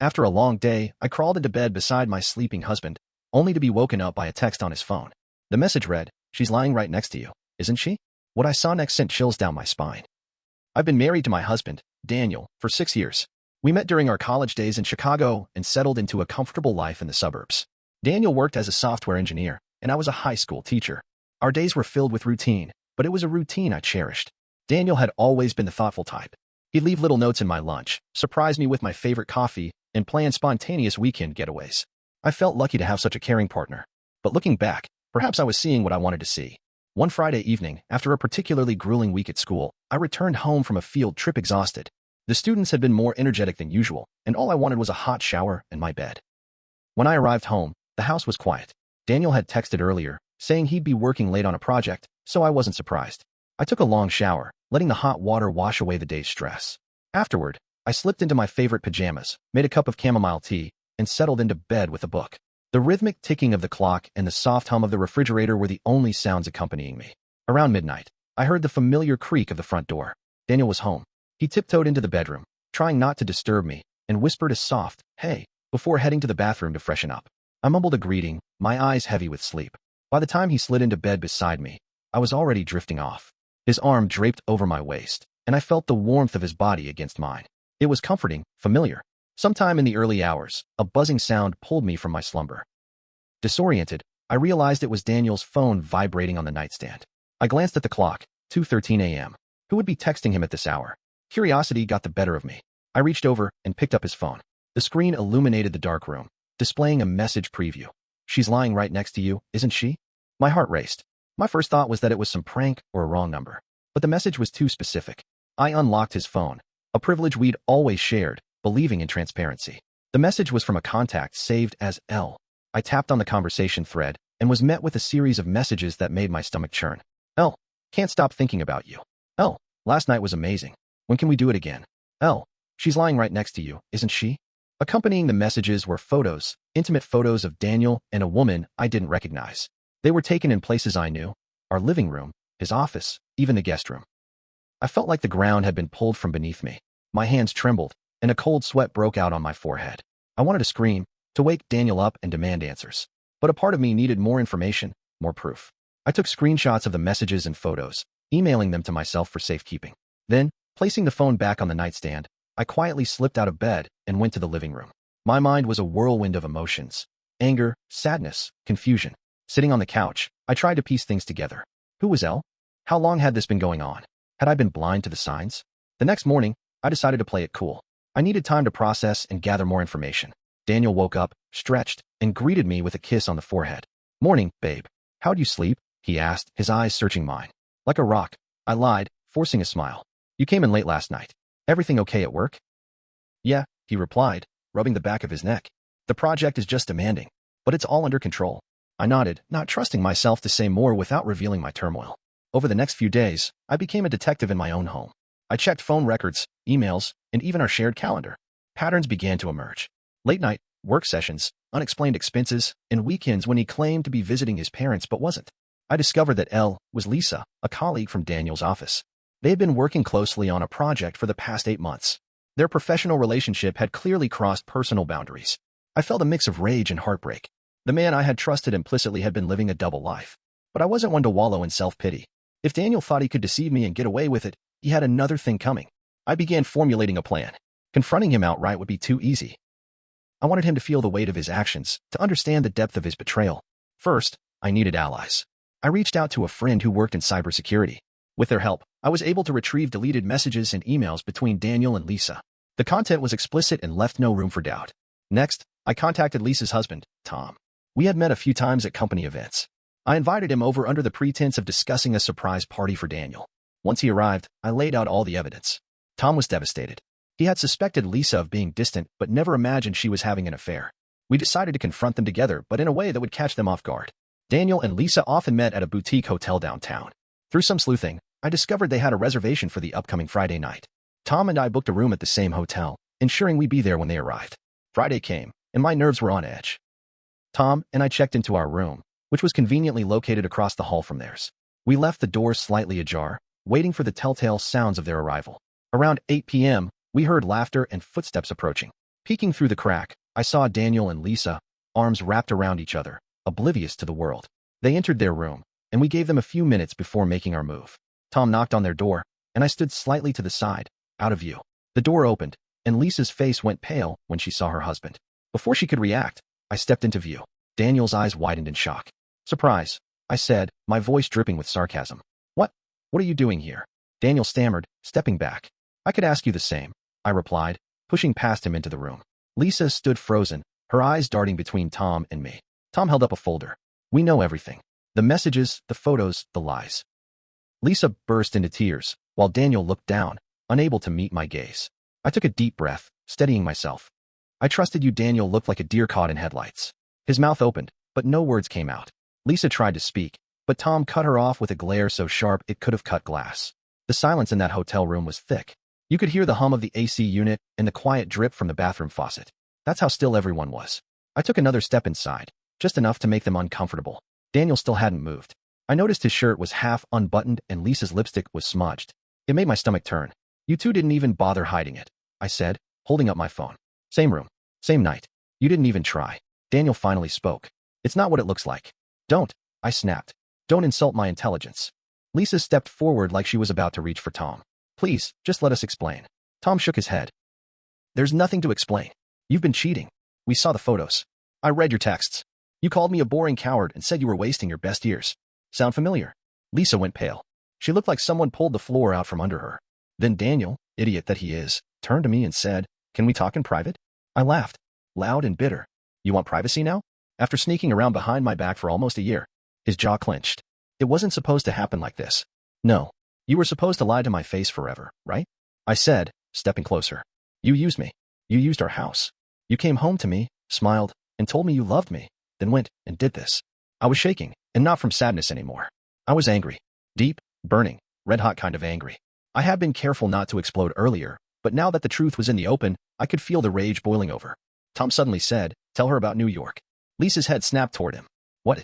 After a long day, I crawled into bed beside my sleeping husband, only to be woken up by a text on his phone. The message read, "She's lying right next to you, isn't she?" What I saw next sent chills down my spine. I've been married to my husband, Daniel, for 6 years. We met during our college days in Chicago and settled into a comfortable life in the suburbs. Daniel worked as a software engineer, and I was a high school teacher. Our days were filled with routine, but it was a routine I cherished. Daniel had always been the thoughtful type. He'd leave little notes in my lunch, surprise me with my favorite coffee, and plan spontaneous weekend getaways. I felt lucky to have such a caring partner. But looking back, perhaps I was seeing what I wanted to see. One Friday evening, after a particularly grueling week at school, I returned home from a field trip exhausted. The students had been more energetic than usual, and all I wanted was a hot shower and my bed. When I arrived home, the house was quiet. Daniel had texted earlier, saying he'd be working late on a project, so I wasn't surprised. I took a long shower, letting the hot water wash away the day's stress. Afterward, I slipped into my favorite pajamas, made a cup of chamomile tea, and settled into bed with a book. The rhythmic ticking of the clock and the soft hum of the refrigerator were the only sounds accompanying me. Around midnight, I heard the familiar creak of the front door. Daniel was home. He tiptoed into the bedroom, trying not to disturb me, and whispered a soft, "Hey," before heading to the bathroom to freshen up. I mumbled a greeting, my eyes heavy with sleep. By the time he slid into bed beside me, I was already drifting off. His arm draped over my waist, and I felt the warmth of his body against mine. It was comforting, familiar. Sometime in the early hours, a buzzing sound pulled me from my slumber. Disoriented, I realized it was Daniel's phone vibrating on the nightstand. I glanced at the clock, 2:13 a.m. Who would be texting him at this hour? Curiosity got the better of me. I reached over and picked up his phone. The screen illuminated the dark room, displaying a message preview. "She's lying right next to you, isn't she?" My heart raced. My first thought was that it was some prank or a wrong number. But the message was too specific. I unlocked his phone, a privilege we'd always shared, believing in transparency. The message was from a contact saved as L. I tapped on the conversation thread and was met with a series of messages that made my stomach churn. "L. Can't stop thinking about you." "L. Last night was amazing. When can we do it again?" "L. She's lying right next to you, isn't she?" Accompanying the messages were photos, intimate photos of Daniel and a woman I didn't recognize. They were taken in places I knew: our living room, his office, even the guest room. I felt like the ground had been pulled from beneath me. My hands trembled, and a cold sweat broke out on my forehead. I wanted to scream, to wake Daniel up and demand answers. But a part of me needed more information, more proof. I took screenshots of the messages and photos, emailing them to myself for safekeeping. Then, placing the phone back on the nightstand, I quietly slipped out of bed and went to the living room. My mind was a whirlwind of emotions: anger, sadness, confusion. Sitting on the couch, I tried to piece things together. Who was Elle? How long had this been going on? Had I been blind to the signs? The next morning, I decided to play it cool. I needed time to process and gather more information. Daniel woke up, stretched, and greeted me with a kiss on the forehead. "Morning, babe. How'd you sleep?" he asked, his eyes searching mine. "Like a rock," I lied, forcing a smile. "You came in late last night. Everything okay at work?" "Yeah," he replied, rubbing the back of his neck. "The project is just demanding, but it's all under control." I nodded, not trusting myself to say more without revealing my turmoil. Over the next few days, I became a detective in my own home. I checked phone records, emails, and even our shared calendar. Patterns began to emerge. Late night, work sessions, unexplained expenses, and weekends when he claimed to be visiting his parents but wasn't. I discovered that Elle was Lisa, a colleague from Daniel's office. They had been working closely on a project for the past 8 months. Their professional relationship had clearly crossed personal boundaries. I felt a mix of rage and heartbreak. The man I had trusted implicitly had been living a double life. But I wasn't one to wallow in self-pity. If Daniel thought he could deceive me and get away with it, he had another thing coming. I began formulating a plan. Confronting him outright would be too easy. I wanted him to feel the weight of his actions, to understand the depth of his betrayal. First, I needed allies. I reached out to a friend who worked in cybersecurity. With their help, I was able to retrieve deleted messages and emails between Daniel and Lisa. The content was explicit and left no room for doubt. Next, I contacted Lisa's husband, Tom. We had met a few times at company events. I invited him over under the pretense of discussing a surprise party for Daniel. Once he arrived, I laid out all the evidence. Tom was devastated. He had suspected Lisa of being distant, but never imagined she was having an affair. We decided to confront them together, but in a way that would catch them off guard. Daniel and Lisa often met at a boutique hotel downtown. Through some sleuthing, I discovered they had a reservation for the upcoming Friday night. Tom and I booked a room at the same hotel, ensuring we'd be there when they arrived. Friday came, and my nerves were on edge. Tom and I checked into our room, which was conveniently located across the hall from theirs. We left the doors slightly ajar, waiting for the telltale sounds of their arrival. Around 8 p.m., we heard laughter and footsteps approaching. Peeking through the crack, I saw Daniel and Lisa, arms wrapped around each other, oblivious to the world. They entered their room, and we gave them a few minutes before making our move. Tom knocked on their door, and I stood slightly to the side, out of view. The door opened, and Lisa's face went pale when she saw her husband. Before she could react, I stepped into view. Daniel's eyes widened in shock. Surprise, I said, my voice dripping with sarcasm. What? What are you doing here? Daniel stammered, stepping back. I could ask you the same, I replied, pushing past him into the room. Lisa stood frozen, her eyes darting between Tom and me. Tom held up a folder. We know everything. The messages, the photos, the lies. Lisa burst into tears, while Daniel looked down, unable to meet my gaze. I took a deep breath, steadying myself. I trusted you. Daniel looked like a deer caught in headlights. His mouth opened, but no words came out. Lisa tried to speak, but Tom cut her off with a glare so sharp it could have cut glass. The silence in that hotel room was thick. You could hear the hum of the AC unit and the quiet drip from the bathroom faucet. That's how still everyone was. I took another step inside, just enough to make them uncomfortable. Daniel still hadn't moved. I noticed his shirt was half unbuttoned and Lisa's lipstick was smudged. It made my stomach turn. You two didn't even bother hiding it, I said, holding up my phone. Same room, same night. You didn't even try. Daniel finally spoke. It's not what it looks like. Don't, I snapped. Don't insult my intelligence. Lisa stepped forward like she was about to reach for Tom. Please, just let us explain. Tom shook his head. There's nothing to explain. You've been cheating. We saw the photos. I read your texts. You called me a boring coward and said you were wasting your best years. Sound familiar? Lisa went pale. She looked like someone pulled the floor out from under her. Then Daniel, idiot that he is, turned to me and said, "Can we talk in private?" I laughed, loud and bitter. You want privacy now? After sneaking around behind my back for almost a year. His jaw clenched. It wasn't supposed to happen like this. No. You were supposed to lie to my face forever, right? I said, stepping closer. You used me. You used our house. You came home to me, smiled, and told me you loved me, then went and did this. I was shaking, and not from sadness anymore. I was angry. Deep, burning, red-hot kind of angry. I had been careful not to explode earlier, but now that the truth was in the open, I could feel the rage boiling over. Tom suddenly said, "Tell her about New York." Lisa's head snapped toward him. What?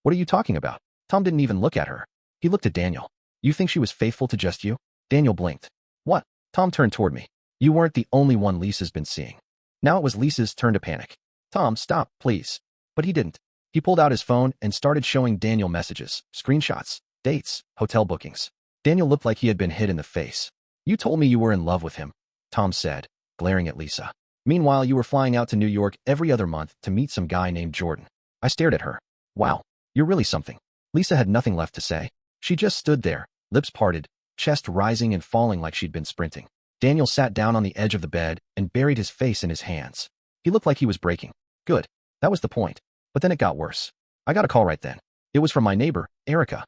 What are you talking about? Tom didn't even look at her. He looked at Daniel. You think she was faithful to just you? Daniel blinked. What? Tom turned toward me. You weren't the only one Lisa's been seeing. Now it was Lisa's turn to panic. Tom, stop, please. But he didn't. He pulled out his phone and started showing Daniel messages, screenshots, dates, hotel bookings. Daniel looked like he had been hit in the face. You told me you were in love with him, Tom said, glaring at Lisa. Meanwhile, you were flying out to New York every other month to meet some guy named Jordan. I stared at her. Wow, you're really something. Lisa had nothing left to say. She just stood there, lips parted, chest rising and falling like she'd been sprinting. Daniel sat down on the edge of the bed and buried his face in his hands. He looked like he was breaking. Good. That was the point. But then it got worse. I got a call right then. It was from my neighbor, Erica.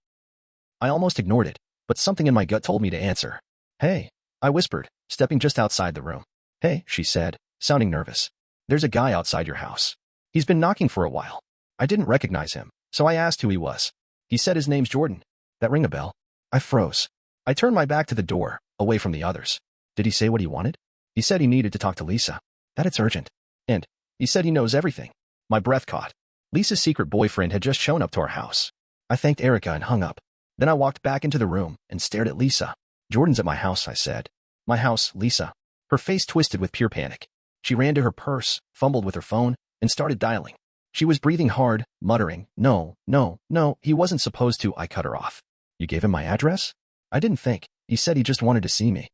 I almost ignored it, but something in my gut told me to answer. Hey, I whispered, stepping just outside the room. Hey, she said, sounding nervous. There's a guy outside your house. He's been knocking for a while. I didn't recognize him, so I asked who he was. He said his name's Jordan. That ring a bell? I froze. I turned my back to the door, away from the others. Did he say what he wanted? He said he needed to talk to Lisa. That it's urgent. And he said he knows everything. My breath caught. Lisa's secret boyfriend had just shown up to our house. I thanked Erica and hung up. Then I walked back into the room and stared at Lisa. Jordan's at my house, I said. My house, Lisa. Her face twisted with pure panic. She ran to her purse, fumbled with her phone, and started dialing. She was breathing hard, muttering, no, no, no, he wasn't supposed to. I cut her off. You gave him my address? I didn't think. He said he just wanted to see me.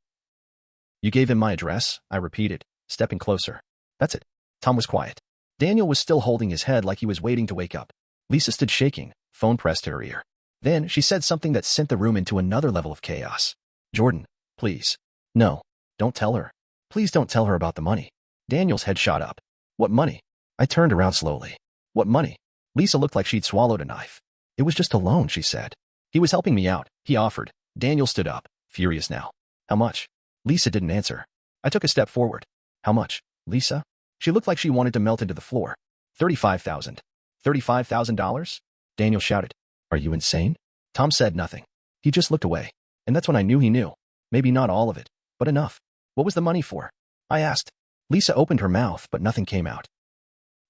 You gave him my address? I repeated, stepping closer. That's it. Tom was quiet. Daniel was still holding his head like he was waiting to wake up. Lisa stood shaking, phone pressed to her ear. Then she said something that sent the room into another level of chaos. Jordan, please. No, don't tell her. Please don't tell her about the money. Daniel's head shot up. What money? I turned around slowly. What money? Lisa looked like she'd swallowed a knife. It was just a loan, she said. He was helping me out, he offered. Daniel stood up, furious now. How much? Lisa didn't answer. I took a step forward. How much, Lisa? She looked like she wanted to melt into the floor. $35,000. $35,000? Daniel shouted. Are you insane? Tom said nothing. He just looked away. And that's when I knew he knew. Maybe not all of it, but enough. What was the money for? I asked. Lisa opened her mouth, but nothing came out.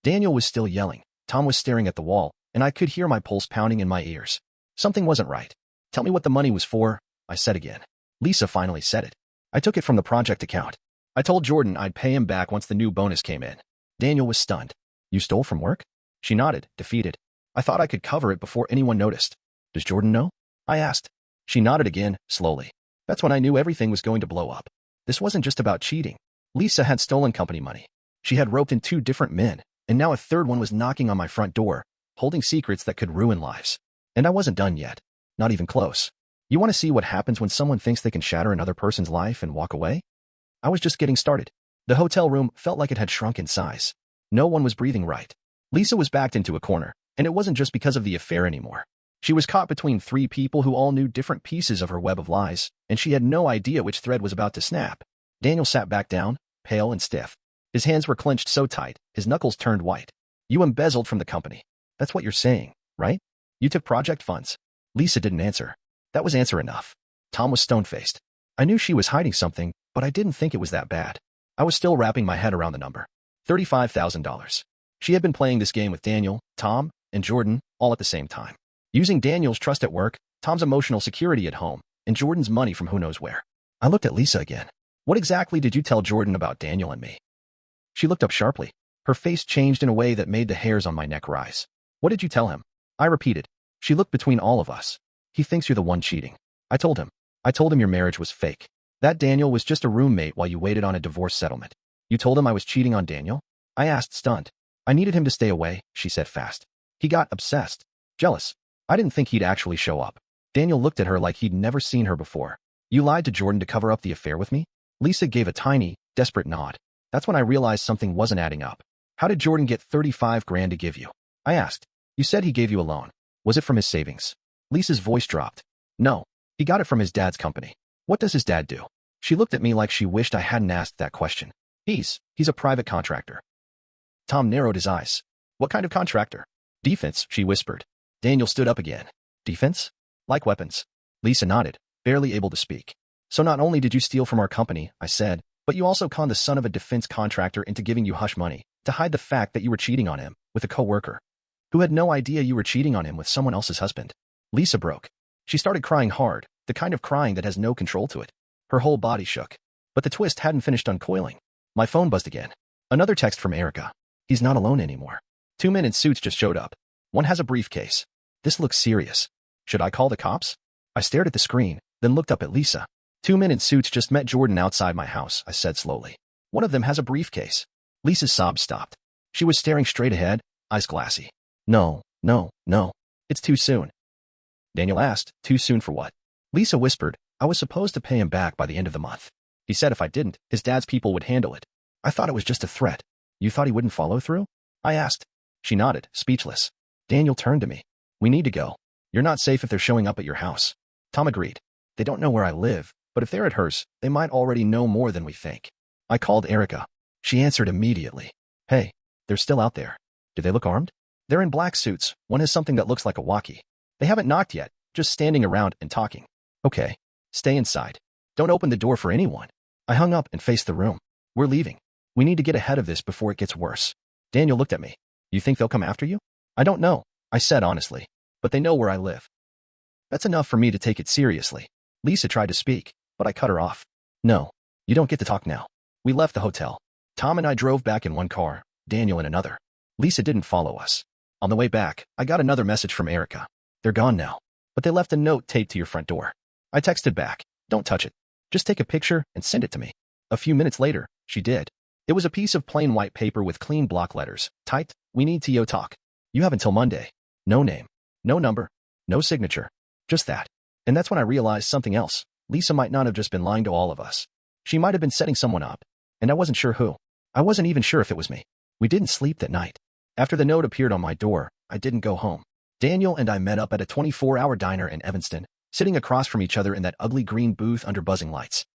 Daniel was still yelling. Tom was staring at the wall, and I could hear my pulse pounding in my ears. Something wasn't right. Tell me what the money was for, I said again. Lisa finally said it. I took it from the project account. I told Jordan I'd pay him back once the new bonus came in. Daniel was stunned. You stole from work? She nodded, defeated. I thought I could cover it before anyone noticed. Does Jordan know? I asked. She nodded again, slowly. That's when I knew everything was going to blow up. This wasn't just about cheating. Lisa had stolen company money. She had roped in 2 different men, and now a third one was knocking on my front door, holding secrets that could ruin lives. And I wasn't done yet. Not even close. You want to see what happens when someone thinks they can shatter another person's life and walk away? I was just getting started. The hotel room felt like it had shrunk in size. No one was breathing right. Lisa was backed into a corner, and it wasn't just because of the affair anymore. She was caught between 3 people who all knew different pieces of her web of lies, and she had no idea which thread was about to snap. Daniel sat back down, pale and stiff. His hands were clenched so tight, his knuckles turned white. You embezzled from the company. That's what you're saying, right? You took project funds. Lisa didn't answer. That was answer enough. Tom was stone-faced. I knew she was hiding something, but I didn't think it was that bad. I was still wrapping my head around the number. $35,000. She had been playing this game with Daniel, Tom, and Jordan, all at the same time. Using Daniel's trust at work, Tom's emotional security at home, and Jordan's money from who knows where. I looked at Lisa again. What exactly did you tell Jordan about Daniel and me? She looked up sharply. Her face changed in a way that made the hairs on my neck rise. What did you tell him? I repeated. She looked between all of us. He thinks you're the one cheating. I told him your marriage was fake. That Daniel was just a roommate while you waited on a divorce settlement. You told him I was cheating on Daniel? I asked, stunned. I needed him to stay away, she said fast. He got obsessed. Jealous. I didn't think he'd actually show up. Daniel looked at her like he'd never seen her before. You lied to Jordan to cover up the affair with me? Lisa gave a tiny, desperate nod. That's when I realized something wasn't adding up. How did Jordan get 35 grand to give you? I asked. You said he gave you a loan. Was it from his savings? Lisa's voice dropped. No, he got it from his dad's company. What does his dad do? She looked at me like she wished I hadn't asked that question. He's a private contractor. Tom narrowed his eyes. What kind of contractor? Defense, she whispered. Daniel stood up again. Defense? Like weapons. Lisa nodded, barely able to speak. So not only did you steal from our company, I said, but you also conned the son of a defense contractor into giving you hush money to hide the fact that you were cheating on him with a coworker who had no idea you were cheating on him with someone else's husband. Lisa broke. She started crying hard, the kind of crying that has no control to it. Her whole body shook. But the twist hadn't finished uncoiling. My phone buzzed again. Another text from Erica. He's not alone anymore. 2 men in suits just showed up. One has a briefcase. This looks serious. Should I call the cops? I stared at the screen, then looked up at Lisa. 2 men in suits just met Jordan outside my house, I said slowly. One of them has a briefcase. Lisa's sobs stopped. She was staring straight ahead, eyes glassy. No. It's too soon. Daniel asked, too soon for what? Lisa whispered, I was supposed to pay him back by the end of the month. He said if I didn't, his dad's people would handle it. I thought it was just a threat. You thought he wouldn't follow through? I asked. She nodded, speechless. Daniel turned to me. We need to go. You're not safe if they're showing up at your house. Tom agreed. They don't know where I live, but if they're at hers, they might already know more than we think. I called Erica. She answered immediately. Hey, they're still out there. Do they look armed? They're in black suits. One has something that looks like a walkie. They haven't knocked yet, just standing around and talking. Okay, stay inside. Don't open the door for anyone. I hung up and faced the room. We're leaving. We need to get ahead of this before it gets worse. Daniel looked at me. You think they'll come after you? I don't know, I said honestly, but they know where I live. That's enough for me to take it seriously. Lisa tried to speak, but I cut her off. No, you don't get to talk now. We left the hotel. Tom and I drove back in one car, Daniel in another. Lisa didn't follow us. On the way back, I got another message from Erica. They're gone now, but they left a note taped to your front door. I texted back, don't touch it. Just take a picture and send it to me. A few minutes later, she did. It was a piece of plain white paper with clean block letters, typed, we need to talk. You have until Monday. No name, no number, no signature, just that. And that's when I realized something else. Lisa might not have just been lying to all of us. She might have been setting someone up, and I wasn't sure who. I wasn't even sure if it was me. We didn't sleep that night. After the note appeared on my door, I didn't go home. Daniel and I met up at a 24-hour diner in Evanston, sitting across from each other in that ugly green booth under buzzing lights.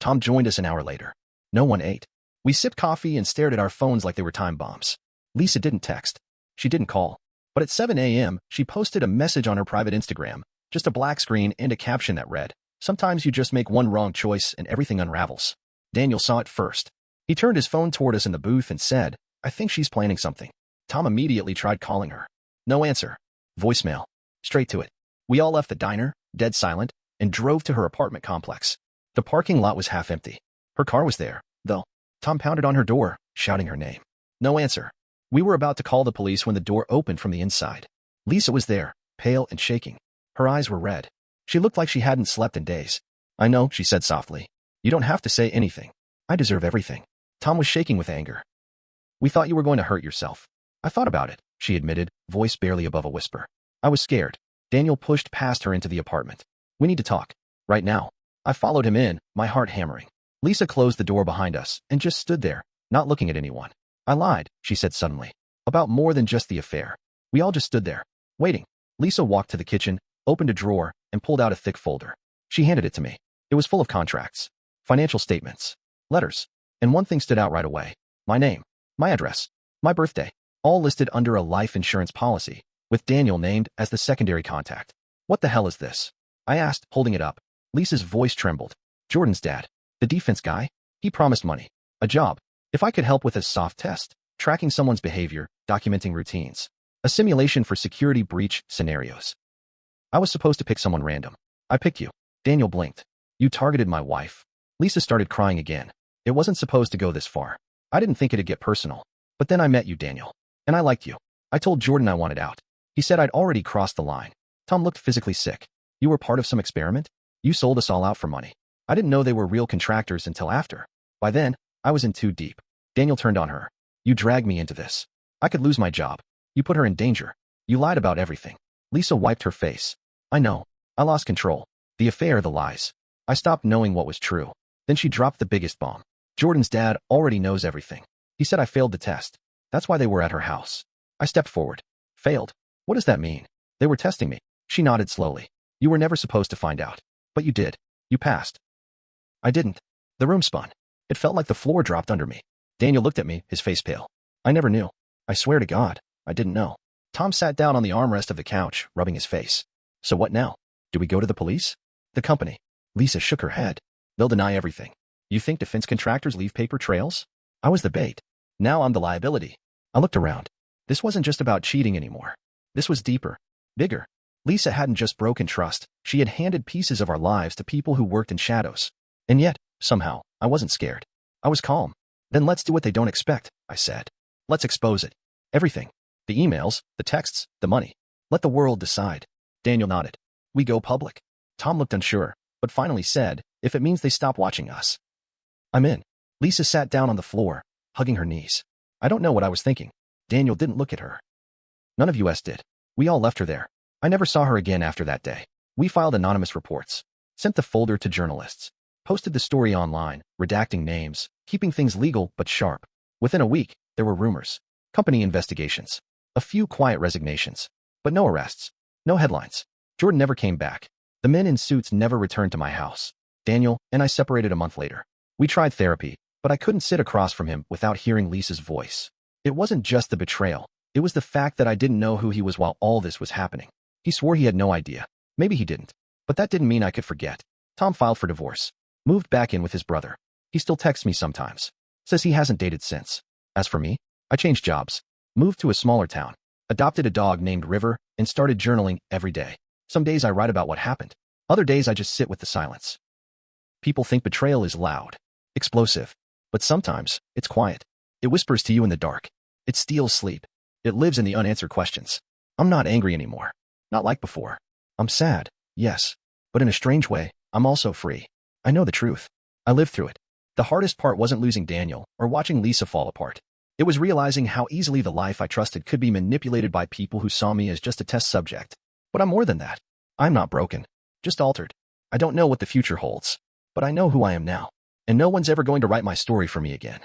Tom joined us an hour later. No one ate. We sipped coffee and stared at our phones like they were time bombs. Lisa didn't text. She didn't call. But at 7 a.m., she posted a message on her private Instagram, just a black screen and a caption that read, sometimes you just make one wrong choice and everything unravels. Daniel saw it first. He turned his phone toward us in the booth and said, I think she's planning something. Tom immediately tried calling her. No answer. Voicemail. Straight to it. We all left the diner, dead silent, and drove to her apartment complex. The parking lot was half empty. Her car was there, though. Tom pounded on her door, shouting her name. No answer. We were about to call the police when the door opened from the inside. Lisa was there, pale and shaking. Her eyes were red. She looked like she hadn't slept in days. I know, she said softly. You don't have to say anything. I deserve everything. Tom was shaking with anger. We thought you were going to hurt yourself. I thought about it, she admitted, voice barely above a whisper. I was scared. Daniel pushed past her into the apartment. We need to talk. Right now. I followed him in, my heart hammering. Lisa closed the door behind us and just stood there, not looking at anyone. I lied, she said suddenly. About more than just the affair. We all just stood there, waiting. Lisa walked to the kitchen, opened a drawer, and pulled out a thick folder. She handed it to me. It was full of contracts, financial statements, letters, and one thing stood out right away. My name, my address, my birthday, all listed under a life insurance policy, with Daniel named as the secondary contact. What the hell is this? I asked, holding it up. Lisa's voice trembled. Jordan's dad, the defense guy, he promised money, a job, if I could help with a soft test, tracking someone's behavior, documenting routines, a simulation for security breach scenarios. I was supposed to pick someone random. I picked you. Daniel blinked. You targeted my wife. Lisa started crying again. It wasn't supposed to go this far. I didn't think it'd get personal. But then I met you, Daniel. And I liked you. I told Jordan I wanted out. He said I'd already crossed the line. Tom looked physically sick. You were part of some experiment? You sold us all out for money. I didn't know they were real contractors until after. By then, I was in too deep. Daniel turned on her. You dragged me into this. I could lose my job. You put her in danger. You lied about everything. Lisa wiped her face. I know. I lost control. The affair, the lies. I stopped knowing what was true. Then she dropped the biggest bomb. Jordan's dad already knows everything. He said I failed the test. That's why they were at her house. I stepped forward. Failed? What does that mean? They were testing me. She nodded slowly. You were never supposed to find out. But you did. You passed. I didn't. The room spun. It felt like the floor dropped under me. Daniel looked at me, his face pale. I never knew. I swear to God, I didn't know. Tom sat down on the armrest of the couch, rubbing his face. So what now? Do we go to the police? The company. Lisa shook her head. They'll deny everything. You think defense contractors leave paper trails? I was the bait. Now I'm the liability. I looked around. This wasn't just about cheating anymore. This was deeper, bigger. Lisa hadn't just broken trust. She had handed pieces of our lives to people who worked in shadows. And yet, somehow, I wasn't scared. I was calm. Then let's do what they don't expect, I said. Let's expose it. Everything. The emails, the texts, the money. Let the world decide. Daniel nodded. We go public. Tom looked unsure, but finally said, if it means they stop watching us. I'm in. Lisa sat down on the floor, hugging her knees. I don't know what I was thinking. Daniel didn't look at her. None of us did. We all left her there. I never saw her again after that day. We filed anonymous reports, sent the folder to journalists, posted the story online, redacting names, keeping things legal but sharp. Within a week, there were rumors, company investigations, a few quiet resignations, but no arrests, no headlines. Jordan never came back. The men in suits never returned to my house. Daniel and I separated a month later. We tried therapy, but I couldn't sit across from him without hearing Lisa's voice. It wasn't just the betrayal. It was the fact that I didn't know who he was while all this was happening. He swore he had no idea. Maybe he didn't. But that didn't mean I could forget. Tom filed for divorce. Moved back in with his brother. He still texts me sometimes. Says he hasn't dated since. As for me, I changed jobs. Moved to a smaller town. Adopted a dog named River and started journaling every day. Some days I write about what happened. Other days I just sit with the silence. People think betrayal is loud, explosive. But sometimes, it's quiet. It whispers to you in the dark. It steals sleep. It lives in the unanswered questions. I'm not angry anymore. Not like before. I'm sad, yes. But in a strange way, I'm also free. I know the truth. I lived through it. The hardest part wasn't losing Daniel or watching Lisa fall apart. It was realizing how easily the life I trusted could be manipulated by people who saw me as just a test subject. But I'm more than that. I'm not broken. Just altered. I don't know what the future holds. But I know who I am now. And no one's ever going to write my story for me again.